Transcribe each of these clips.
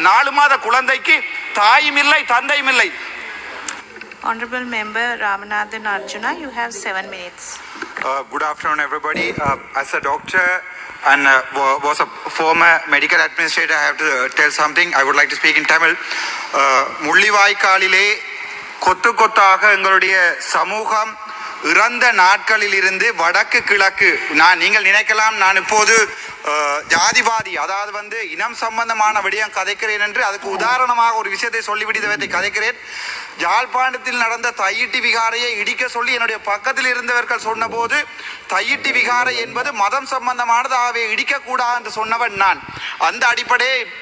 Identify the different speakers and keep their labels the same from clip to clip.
Speaker 1: 4 மாத குழந்தைக்கு தாயும் இல்லை தந்தையும் இல்லை.
Speaker 2: Honorable Member Ramanathan Arjuna, you have 7 minutes.
Speaker 3: Good afternoon, everybody. As a doctor and was a former medical administrator, I have to tell something. I would like to speak in Tamil. முள்ளிவாய்க்காலிலே கொத்து கொத்தாக எங்களுடைய சமூகம் இறந்த நாட்களில் இருந்து வடக்கு கிழக்கு நீங்கள் நினைக்கலாம் நான் இப்போது ஜாதிவாதி, அதாவது இனம் சம்பந்தமான விடயம் கதைக்கிறேன் என்று. அதுக்கு உதாரணமாக ஒரு விஷயத்தை சொல்லிவிட்டு கதைக்கிறேன். யாழ்ப்பாணத்தில் நடந்த தையிட்டி விகாரையை இடிக்க சொல்லி என்னுடைய பக்கத்தில் இருந்தவர்கள் சொன்னபோது தையிட்டி விகாரை என்பது மதம் சம்பந்தமானது, ஆகவே இடிக்கக்கூடாது என்று சொன்னவன் நான். அந்த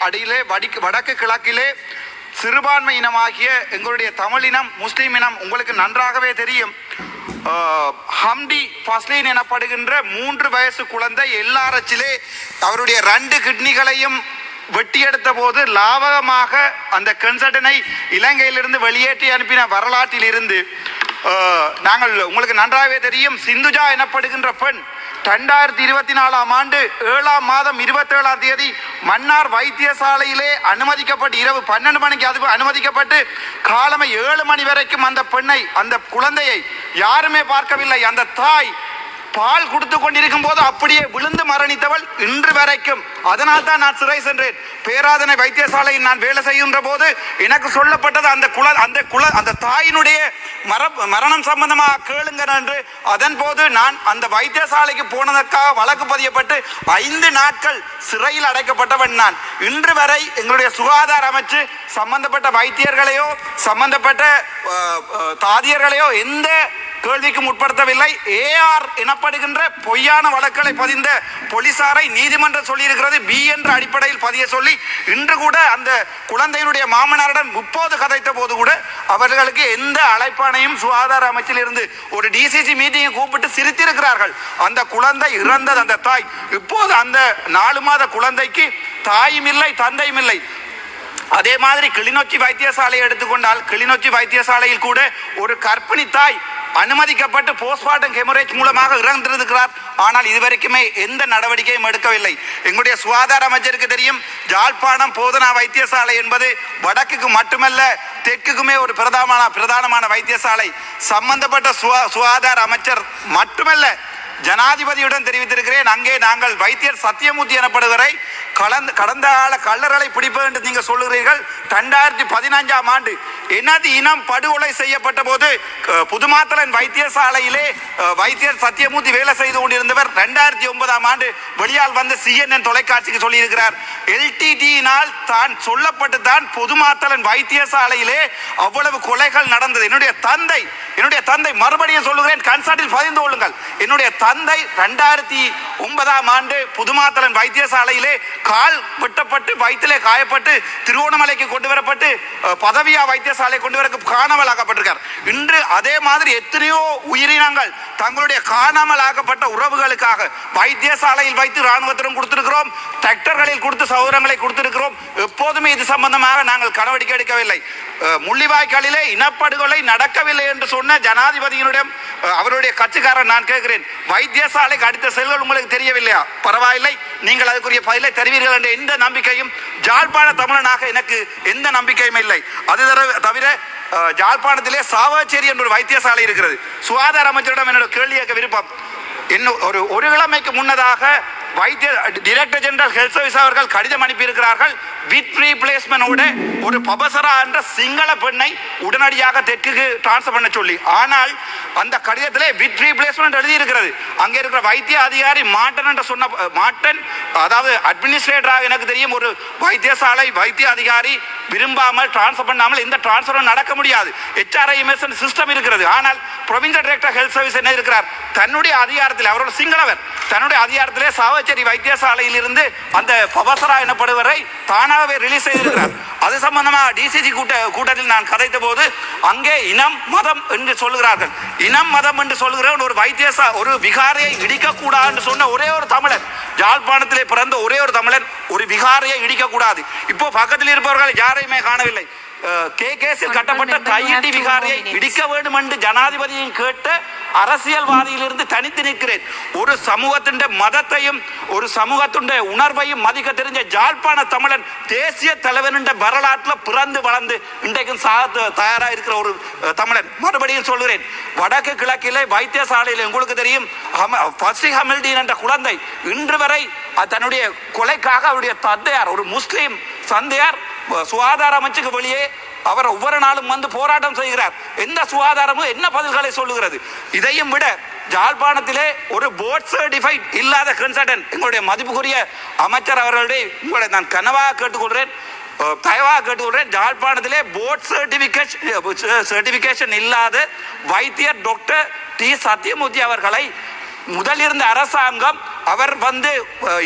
Speaker 3: அடியிலே வடக்கு கிழக்கிலே சிறுபான்மை இனமாகிய எங்களுடைய தமிழினம் முஸ்லீம் இனம் உங்களுக்கு நன்றாகவே தெரியும். ஹம்டி ஃபஸ்லீன் எனப்படுகின்ற 3 வயசு குழந்தை எல்லாரச்சிலே அவருடைய 2 கிட்னிகளையும் வெட்டி எடுத்த போது லாவகமாக அந்த கன்சல்டனை இலங்கையிலிருந்து வெளியேற்றி அனுப்பின வரலாற்றில் இருந்து நாங்கள் உங்களுக்கு நன்றாகவே தெரியும். சிந்துஜா எனப்படுகின்ற பெண் 2024ஆம் ஆண்டு 7ஆம் மாதம் 27ஆம் தேதி மன்னார் வைத்தியசாலையிலே அனுமதிக்கப்பட்டு இரவு 12 மணிக்கு அது அனுமதிக்கப்பட்டு காலமை 7 மணி வரைக்கும் அந்த பெண்ணை அந்த குழந்தையை யாருமே பார்க்கவில்லை. அந்த தாய் பால் கொடுத்து கொண்டிருக்கும் போது அப்படியே விழுந்து மரணித்தவள் இன்று வரைக்கும். அதனால் தான் நான் சிறை சென்றேன். பேராதனை வைத்தியசாலையில் நான் வேலை செய்கின்ற போது எனக்கு சொல்லப்பட்டது அந்த தாயினுடைய மரணம் சம்பந்தமாக கேளுங்க என்று. அதன் போது நான் அந்த வைத்தியசாலைக்கு போனதற்காக வழக்கு பதியப்பட்டு 5 நாட்கள் சிறையில் அடைக்கப்பட்டவன் நான். இன்று வரை எங்களுடைய சுகாதார அமைச்சு சம்பந்தப்பட்ட வைத்தியர்களையோ சம்பந்தப்பட்ட தாதியர்களையோ எந்த கேள்விக்கும் உட்படுத்தவில்லை. ஏஆர் எனப்படுகின்ற பொய்யான வழக்குகளை பதிந்த போலீசாரை நீதிமன்றம் சொல்லியிருக்கிறது பி என்ற அடிப்படையில் பதிய சொல்லி இன்று கூட அந்த குழந்தையினுடைய மாமனாரிடம் 30 கதைத்த போது கூட அவர்களுக்கு எந்த அழைப்பானையும் சுகாதார அமைச்சில் இருந்து ஒரு டிசிசி மீட்டிங்கை கூப்பிட்டு சிரித்திருக்கிறார்கள். அந்த குழந்தை இறந்தது அந்த தாய். இப்போது அந்த 4 மாத குழந்தைக்கு தாயும் இல்லை தந்தையும் இல்லை. அதே மாதிரி கிளிநொச்சி வைத்தியசாலையை எடுத்துக்கொண்டால் கிளிநொச்சி வைத்தியசாலையில் கூட ஒரு கர்ப்பிணி தாய் அனுமதிக்கப்பட்டு போஸ்ட்மார்ட்டம் ஹெமரேஜ் மூலமாக இறந்திருக்கிறார். ஆனால் இதுவரைக்குமே எந்த நடவடிக்கையும் எடுக்கவில்லை. எங்களுடைய சுகாதார அமைச்சருக்கு தெரியும், யாழ்ப்பாணம் போதனா வைத்தியசாலை என்பது வடக்குக்கு மட்டுமல்ல தெற்குக்குமே ஒரு பிரதானமான வைத்தியசாலை. சம்பந்தப்பட்ட சுகாதார அமைச்சர் மட்டுமல்ல ஜனாதிபதியுடன் தெரிவித்திருக்கிறேன். அங்கே நாங்கள் வைத்தியர் சத்தியமூர்த்தி எனப்படுவரை கடந்த கால கள்ளர்களை பிடிப்பது என்று நீங்கள் சொல்லுகிறீர்கள். 2015ஆம் ஆண்டு எனது இனம் படுகொலை செய்யப்பட்ட போது புதுமாத்தலன் வைத்தியசாலையிலே வைத்தியர் சத்தியமூர்த்தி வேலை செய்து கொண்டிருந்தவர் 2009ஆம் ஆண்டு வெளியால் வந்து CNN தொலைக்காட்சிக்கு சொல்லியிருக்கிறார். எல்டிடியினால் தான் சொல்லப்பட்டு தான் புதுமாத்தலன் வைத்தியசாலையிலே அவ்வளவு கொலைகள் நடந்தது. என்னுடைய தந்தை மறுபடியும் சொல்லுகிறேன், கன்சல்ட்டில் பதிந்து கொள்ளுங்கள். என்னுடைய தந்தை 2009ஆம் ஆண்டு புதுமாத்தலன் வைத்தியசாலையிலே கால் வெட்டப்பட்டு வயிற்றிலே காயப்பட்டு திருவோணமலைக்கு கொண்டு வரப்பட்டு பதவியா வைத்தியசாலை கொண்டு வர காணாமல் ஆக்கப்பட்டிருக்கார். இன்று அதே மாதிரி எத்தனையோ உயிரினங்கள் தங்களுடைய காணாமல் ஆக்கப்பட்ட உறவுகளுக்காக வைத்தியசாலையில் வைத்து இராணுவத்திடம் கொடுத்திருக்கிறோம், டிராக்டர்களில் கொடுத்து சௌரங்களை கொடுத்திருக்கிறோம். எப்போதுமே இது சம்பந்தமாக நாங்கள் நடவடிக்கை எடுக்கவில்லை. முள்ளிவாய்க்காலிலே இனப்படுகொலை நடக்கவில்லை என்று சொன்ன ஜனாதிபதியினுடைய அவருடைய கட்சிக்காரன் நான் கேட்கிறேன், வைத்தியசாலைக்கு அடுத்த செல்கள் உங்களுக்கு தெரியவில்லையா? பரவாயில்லை, நீங்கள் அதுக்குரிய பதிலை தருவீர்கள் என்ற எந்த நம்பிக்கையும் ஜாழ்ப்பாண தமிழனாக எனக்கு எந்த நம்பிக்கையும் இல்லை. அது தவிர ஜாழ்ப்பாணத்திலே சாவச்சேரி என்ற ஒரு வைத்தியசாலை இருக்கிறது. சுகாதார அமைச்சரிடம் என்னோட கேள்வி கேட்க விருப்பம். இன்னும் ஒரு கிழமைக்கு முன்னதாக டைரக்டர் ஜெனரல் ஹெல்த் சர்வீஸ் அவர்கள் கடிதம் அனுப்பியிருக்கிறார்கள். வித் ரீப்ளேஸ்மெண்டோட ஒரு பபசரா என்ற சிங்கள பெண்ணை உடனடியாக தெற்குக்கு டிரான்ஸ்ஃபர் பண்ண சொல்லி. ஆனால் அந்த கடிதத்திலே வித் ரீப்ளேஸ்மெண்ட் எழுதியிருக்கிறது. அங்கே இருக்கிற வைத்திய அதிகாரி மாட்டன் என்று சொன்ன மாட்டன், அதாவது அட்மினிஸ்ட்ரேட்டராக எனக்கு தெரியும் ஒரு வைத்தியசாலை வைத்திய அதிகாரி விரும்பாமல் டிரான்ஸ்ஃபர் பண்ணாமல் எந்த டிரான்ஸ்ஃபரும் நடக்க முடியாது. HRIMS சிஸ்டம் இருக்கிறது. ஆனால் ப்ரொவின்சியல் டைரக்டர் ஹெல்த் சர்வீஸ் என்ன இருக்கிறார், தன்னுடைய அதிகாரத்தில் அவரோட சிங்களவர் தன்னுடைய அதிகாரத்திலே சாவச்சேரி வைத்தியசாலையில் இருந்து அந்த பபசரா எனப்படுவரை தானாகவே ரிலீஸ் செய்திருக்கிறார். அது சம்பந்தமாக டிசிசி கூட்டத்தில் நான் கதைத்த போது அங்கே இனம் மதம் என்று சொல்லுகிறார்கள். இனம் மதம் என்று சொல்லுகிற ஒரு விகாரையை இடிக்கக்கூடாது என்று சொன்ன ஒரே ஒரு தமிழர், யாழ்ப்பாணத்திலே பிறந்த ஒரே ஒரு தமிழன் ஒரு விகாரையை இடிக்கக்கூடாது. இப்போ பக்கத்தில் இருப்பவர்கள் யாரையுமே காணவில்லை.
Speaker 1: கேகேஸில் கட்டப்பட்ட தையிட்டி விகாரையை இடிக்க வேண்டும் என்று ஜனாதிபதியும் கேட்ட அரசியல்வாதியிலிருந்து தனித்து நிற்கிறேன். ஒரு சமூகத்தின் மதத்தையும் ஒரு சமூகத்தின் உணர்வையும் மதிக்க தெரிஞ்ச ஜாழ்ப்பாண தமிழன் தேசிய தலைவன் என்ற வரலாற்றில் பிறந்து வளர்ந்து இன்றைக்கும் தயாராக இருக்கிற ஒரு தமிழன். மறுபடியும் சொல்கிறேன், வடக்கு கிழக்கிலே வைத்தியசாலையில் உங்களுக்கு தெரியும் பசி ஹமில்டீன் என்ற குழந்தை இன்று வரை தன்னுடைய கொலைக்காக அவருடைய தந்தையார் ஒரு முஸ்லீம் சந்தையார் சுகாதார அமைச்சுக்கு வெளியே அவர் ஒவ்வொரு நாளும் வந்து போராட்டம் செய்கிறார். எந்த சுகாதாரமும் என்ன பதில்களை சொல்லுகிறது? இதையும் விட ஜாழ்ப்பாணத்திலே ஒரு போர்ட் சர்டிஃபைட் இல்லாத கன்சல்டன்ட் எங்களுடைய மதிப்புக்குரிய அமைச்சர் அவர்களுடைய உங்களை நான் கனவாக கேட்டுக்கொள்கிறேன், தயவாக கேட்டுக்கொள்கிறேன். ஜாழ்ப்பாணத்திலே போர்ட் சர்டிஃபிகேஷன் இல்லாத வைத்தியர் டாக்டர் டி சத்யமூர்த்தி அவர்களை முதல் இருந்த அரசாங்கம் அவர் வந்து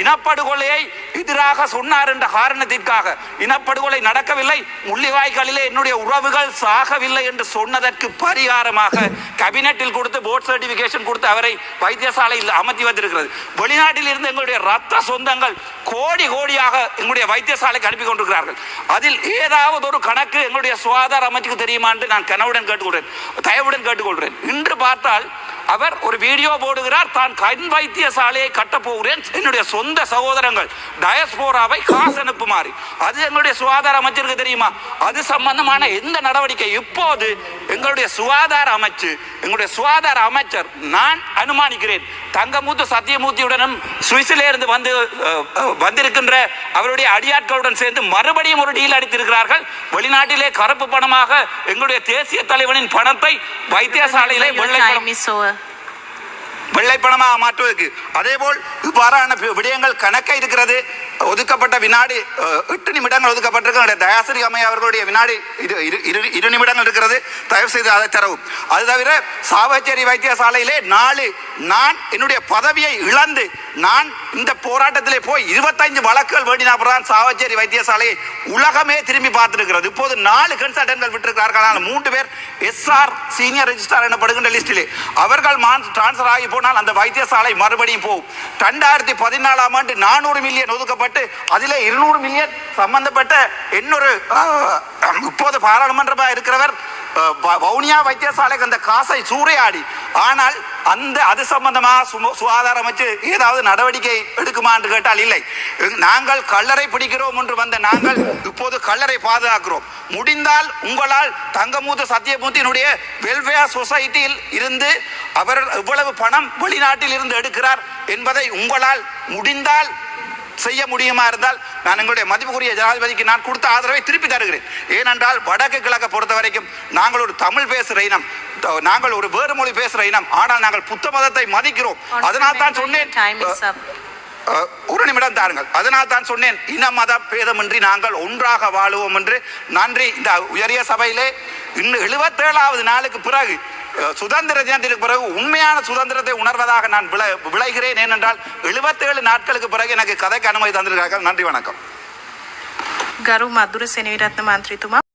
Speaker 1: இனப்படுகொலையை எதிராக சொன்னார் என்ற காரணத்திற்காக இனப்படுகொலை நடக்கவில்லை, முள்ளிவாய்க்காலிலே என்னுடைய உறவுகள் சாகவில்லை என்று சொன்னதற்கு பரிகாரமாக கேபினெட்டில் கொடுத்து போர்ட் சர்டிபிகேஷன் கொடுத்து அவரை வைத்தியசாலையில் அமர்த்தி வந்திருக்கிறது. வெளிநாட்டில் இருந்து எங்களுடைய ரத்த சொந்தங்கள் கோடி கோடியாக எங்களுடைய வைத்தியசாலைக்கு அனுப்பி கொண்டிருக்கிறார்கள். அதில் ஏதாவது ஒரு கணக்கு எங்களுடைய சுகாதார அமைச்சுக்கு தெரியுமா என்று நான் கனவுடன் கேட்டுக்கொள்கிறேன், தயவுடன் கேட்டுக்கொள்கிறேன். இன்று பார்த்தால் அவர் ஒரு வீடியோ போடுகிறார், தான் கண் வைத்தியசாலையை கட்டப் போகிறேன், என்னுடைய சொந்த சகோதரங்கள் டயஸ்போராவை காசு அனுப்புமாறு. அது எங்களுடைய சுகாதார அமைச்சருக்கு தெரியுமா? அது சம்பந்தமான எந்த நடவடிக்கை? இப்போது எங்களுடைய சுகாதார அமைச்சு எங்களுடைய சுகாதார அமைச்சர் நான் அனுமானிக்கிறேன் தங்கமுத்து சத்தியமூர்த்தியுடனும் சுவிஸிலே இருந்து வந்திருக்கின்ற அவருடைய அடியாட்களுடன் சேர்ந்து மறுபடியும் ஒரு டீல் அடித்திருக்கிறார்கள். வெளிநாட்டிலே கருப்பு பணமாக எங்களுடைய தேசிய தலைவனின் பணத்தை வைத்தியசாலையிலே வெள்ளை பணமாக மாற்றுவதற்கு. அதே போல் இவ்வாறான விடயங்கள் கணக்க இருக்கிறது. ஒதுக்கப்பட்ட வினாடி 8 நிமிடங்கள் ஒதுக்கப்பட்டிருக்க தயாசிரி அம்மை அவர்களுடைய வினாடி 2 நிமிடங்கள் இருக்கிறது. தயவு செய்து அதை தரவும். அது தவிர சாவச்சேரி வைத்தியசாலையிலே நான் என்னுடைய பதவியை இழந்து நான் இந்த போராட்டத்திலே போய் 25 வழக்குகள் வேண்டினால்தான் சாவச்சேரி வைத்தியசாலையை உலகமே திரும்பி பார்த்திருக்கிறது. இப்போது 4 கன்சல்டன்ட்கள் விட்டிருக்கிறார்கள். 3 பேர் SR சீனியர் ரெஜிஸ்ட்ரார் எனப்படுகின்ற லிஸ்டிலே அவர்கள் டிரான்ஸ்பர் ஆகி போனால் அந்த வைத்தியசாலை மறுபடியும் போகும். 2014ஆம் ஆண்டு 400 மில்லியன் ஒதுக்கப்பட்டு அதிலே 200 மில்லியன் சம்பந்தப்பட்ட இன்னொரு இப்போது பாராளுமன்றமாக இருக்கிறவர் வவுனியா வைத்தியசாலைக்கு அந்த காசை சூறையாடி, ஆனால் அது சம்பந்தமாக சுகாதார அமைச்சு ஏதாவது நடவடிக்கை எடுக்குமா என்று கேட்டால் இல்லை. நாங்கள் கல்லறை பிடிக்கிறோம் என்று வந்த நாங்கள் இப்போது கல்லறை பாதுகாக்கிறோம். முடிந்தால் உங்களால் தங்கமுத்து சத்தியமூர்த்தியினுடைய வெல்ஃபேர் சொசைட்டியில் இருந்து அவர் எவ்வளவு பணம் வெளிநாட்டில் இருந்து எடுக்கிறார் என்பதை உங்களால் முடிந்தால் செய்ய முடியுமா இருந்தால் நான் எங்களுடைய மதிப்புக்குரிய ஜனாதிபதிக்கு நான் கொடுத்த ஆதரவை திருப்பி தருகிறேன். ஏனென்றால் வடக்கு கிழக்கை பொறுத்த வரைக்கும் நாங்கள் ஒரு தமிழ் பேசுகிற இனம், நாங்கள் ஒரு வேறு மொழி பேசுகிற இனம், ஆனால் நாங்கள் புத்த மதத்தை மதிக்கிறோம். அதனால் தான் சொன்னேன், ஒரு நிமிடம் தாருங்கள், அதனால் தான் சொன்னேன் இன மத பேதமின்றி நாங்கள் ஒன்றாக வாழுவோம் என்று. நன்றி. இந்த உயரிய சபையிலே இன்னும் 77வது நாளுக்கு பிறகு சுதந்திர தினத்திற்கு பிறகு உண்மையான சுதந்திரத்தை உணர்வதாக நான் விளைகிறேன். ஏனென்றால் 77 நாட்களுக்கு பிறகு எனக்கு கதைக்கு அனுமதி தந்திருக்கிறார்கள். நன்றி, வணக்கம்.
Speaker 2: ගරු මදුර සෙනවිරත්න මන්ත්‍රීතුමා